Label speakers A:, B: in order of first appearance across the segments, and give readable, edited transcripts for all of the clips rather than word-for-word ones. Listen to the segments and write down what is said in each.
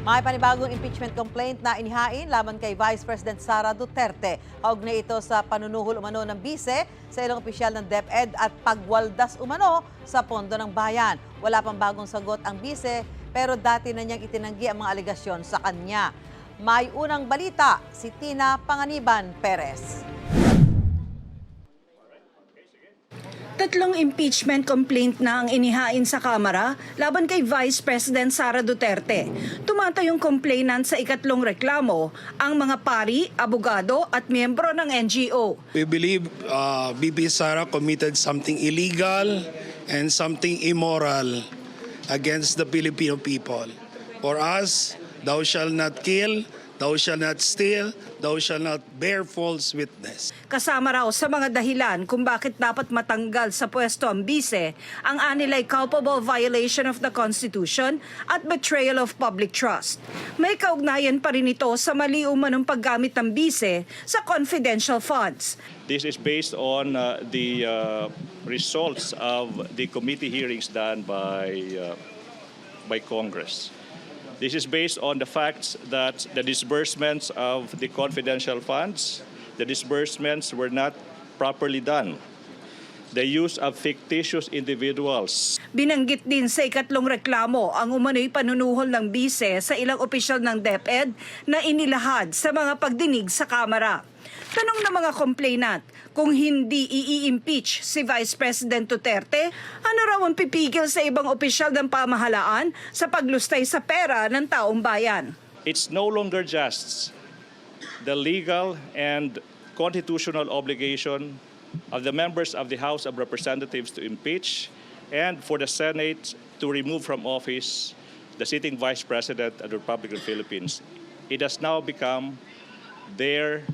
A: May panibagong impeachment complaint na inihain laban kay Vice President Sara Duterte. Kaugnay ito sa panunuhol umano ng bise sa ilang opisyal ng DepEd at pagwaldas umano sa pondo ng bayan. Wala pang bagong sagot ang bise pero dati na niyang itinanggi ang mga alegasyon sa kanya. May unang balita si Tina Panganiban Perez.
B: Tatlong impeachment complaint na ang inihain sa Kamara laban kay Vice President Sara Duterte. Tumatayong complainant sa ikatlong reklamo ang mga pari, abogado at miyembro ng NGO.
C: We believe BP Sara committed something illegal and something immoral against the Filipino people. For us, thou shalt not kill, thou shalt not steal, thou shalt not bear false witness.
B: Kasama raw sa mga dahilan kung bakit dapat matanggal sa pwesto ang bise, ang anilay culpable violation of the Constitution at betrayal of public trust. May kaugnayan pa rin ito sa mali umanong paggamit ng bise sa confidential funds.
D: This is based on the results of the committee hearings done by Congress. This is based on the facts that the disbursements of the confidential funds, the disbursements were not properly done. The use of fictitious individuals.
B: Binanggit din sa ikatlong reklamo ang umano'y panunuhol ng bise sa ilang opisyal ng DepEd na inilahad sa mga pagdinig sa Kamara. Tanong ng mga complainant, kung hindi i-impeach si Vice President Duterte, ano raw ang pipigil sa ibang opisyal ng pamahalaan sa paglustay sa pera ng taong bayan?
D: It's no longer just the legal and constitutional obligation of the members of the House of Representatives to impeach and for the Senate to remove from office the sitting Vice President of the Republic of the Philippines. It has now become their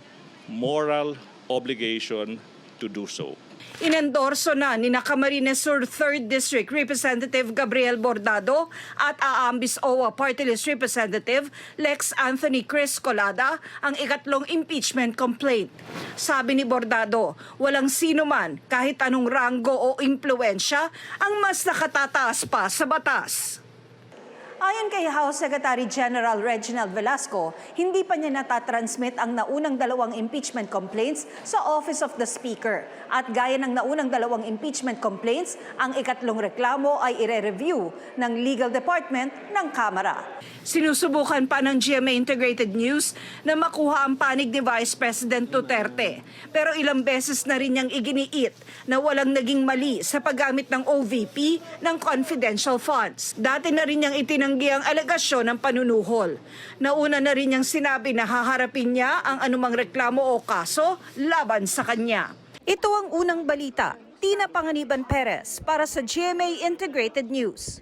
D: moral obligation to do so.
B: Inendorso na ni Camarines Sur 3rd District Representative Gabriel Bordado at Aambis OWA Party List Representative Lex Anthony Chris Colada ang ikatlong impeachment complaint. Sabi ni Bordado, walang sino man kahit anong ranggo o impluensya ang mas nakatataas pa sa batas. Ayon kay House Secretary General Reginald Velasco, hindi pa niya natatransmit ang naunang dalawang impeachment complaints sa Office of the Speaker. At gaya ng naunang dalawang impeachment complaints, ang ikatlong reklamo ay ire-review ng Legal Department ng Kamara. Sinusubukan pa ng GMA Integrated News na makuha ang panig ni Vice President Duterte. Pero ilang beses na rin niyang iginiit na walang naging mali sa paggamit ng OVP ng confidential funds. Dati na rin niyang itinanggi ang alegasyon ng panunuhol. Nauna na rin niyang sinabi na haharapin niya ang anumang reklamo o kaso laban sa kanya. Ito ang unang balita. Tina Panganiban Perez para sa GMA Integrated News.